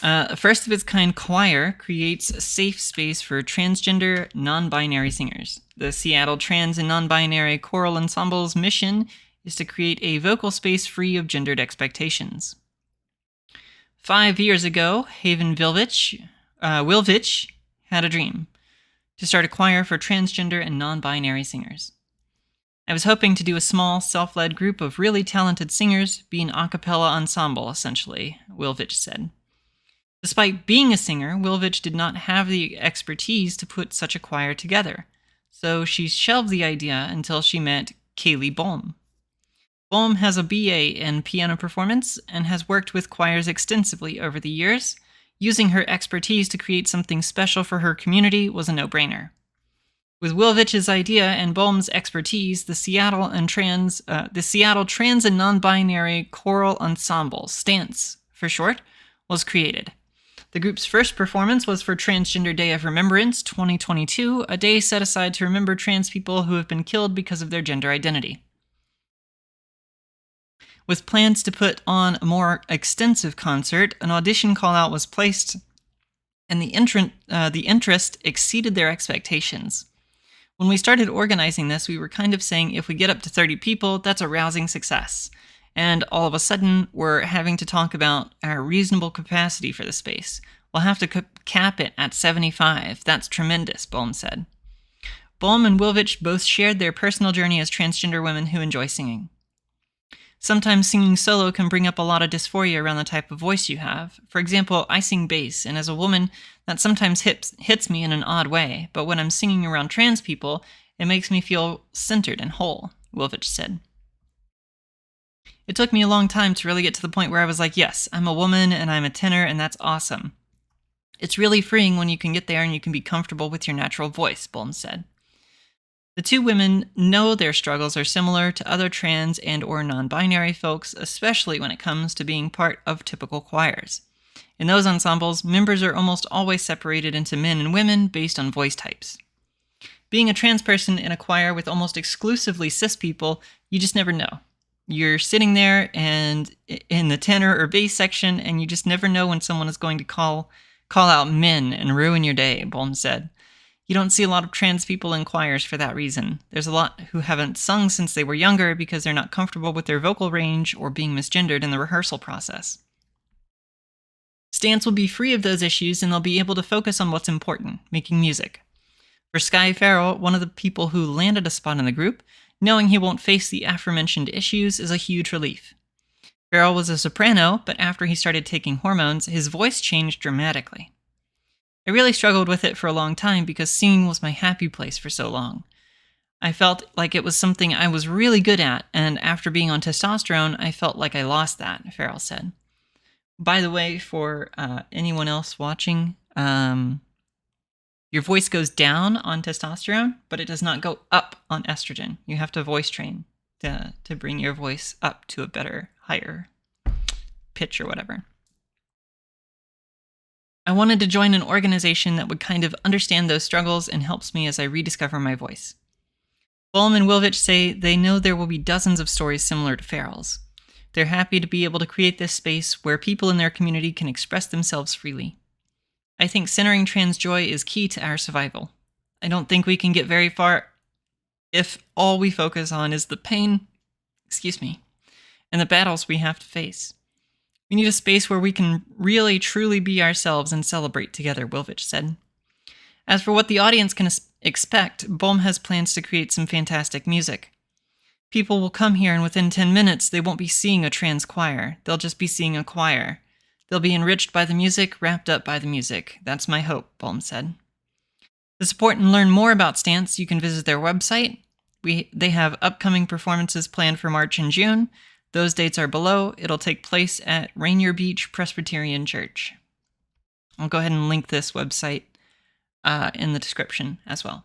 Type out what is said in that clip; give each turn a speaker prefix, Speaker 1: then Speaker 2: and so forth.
Speaker 1: A first of its kind choir creates a safe space for transgender, non-binary singers. The Seattle Trans and Non-Binary Choral Ensemble's mission is to create a vocal space free of gendered expectations. 5 years ago, Haven Wilvich had a dream to start a choir for transgender and non-binary singers. I was hoping to do a small, self-led group of really talented singers, be an a cappella ensemble, essentially, Wilvich said. Despite being a singer, Wilvich did not have the expertise to put such a choir together, so she shelved the idea until she met Kaylee Bohm. Bohm has a BA in piano performance and has worked with choirs extensively over the years. Using her expertise to create something special for her community was a no-brainer. With Wilvich's idea and Bohm's expertise, the Seattle Trans and Non-Binary Choral Ensemble, STANCE for short, was created. The group's first performance was for Transgender Day of Remembrance 2022, a day set aside to remember trans people who have been killed because of their gender identity. With plans to put on a more extensive concert, an audition call-out was placed, and the interest exceeded their expectations. When we started organizing this, we were kind of saying if we get up to 30 people, that's a rousing success. And all of a sudden, we're having to talk about our reasonable capacity for the space. We'll have to cap it at 75. That's tremendous, Bohm said. Bohm and Wilvich both shared their personal journey as transgender women who enjoy singing. Sometimes singing solo can bring up a lot of dysphoria around the type of voice you have. For example, I sing bass, and as a woman, that sometimes hits me in an odd way, but when I'm singing around trans people, it makes me feel centered and whole, Wilvich said. It took me a long time to really get to the point where I was like, yes, I'm a woman and I'm a tenor, and that's awesome. It's really freeing when you can get there and you can be comfortable with your natural voice, Bohm said. The two women know their struggles are similar to other trans and or non-binary folks, especially when it comes to being part of typical choirs. In those ensembles, members are almost always separated into men and women based on voice types. Being a trans person in a choir with almost exclusively cis people, you just never know. You're sitting there and in the tenor or bass section, and you just never know when someone is going to call out men and ruin your day, Bohm said. You don't see a lot of trans people in choirs for that reason. There's a lot who haven't sung since they were younger because they're not comfortable with their vocal range or being misgendered in the rehearsal process. Stance will be free of those issues, and they'll be able to focus on what's important, making music. For Sky Farrell, one of the people who landed a spot in the group, knowing he won't face the aforementioned issues is a huge relief. Farrell was a soprano, but after he started taking hormones, his voice changed dramatically. I really struggled with it for a long time because singing was my happy place for so long. I felt like it was something I was really good at, and after being on testosterone, I felt like I lost that, Farrell said. By the way, for anyone else watching, your voice goes down on testosterone, but it does not go up on estrogen. You have to voice train to bring your voice up to a better, higher pitch or whatever. I wanted to join an organization that would kind of understand those struggles and helps me as I rediscover my voice. Bohm and Wilvich say they know there will be dozens of stories similar to Farrell's. They're happy to be able to create this space where people in their community can express themselves freely. I think centering trans joy is key to our survival. I don't think we can get very far if all we focus on is the pain, and the battles we have to face. We need a space where we can really, truly be ourselves and celebrate together, Wilvich said. As for what the audience can expect, Bohm has plans to create some fantastic music. People will come here and within 10 minutes, they won't be seeing a trans choir. They'll just be seeing a choir. They'll be enriched by the music, wrapped up by the music. That's my hope, Bohm said. To support and learn more about Stance, you can visit their website. They have upcoming performances planned for March and June. Those dates are below. It'll take place at Rainier Beach Presbyterian Church. I'll go ahead and link this website in the description as well.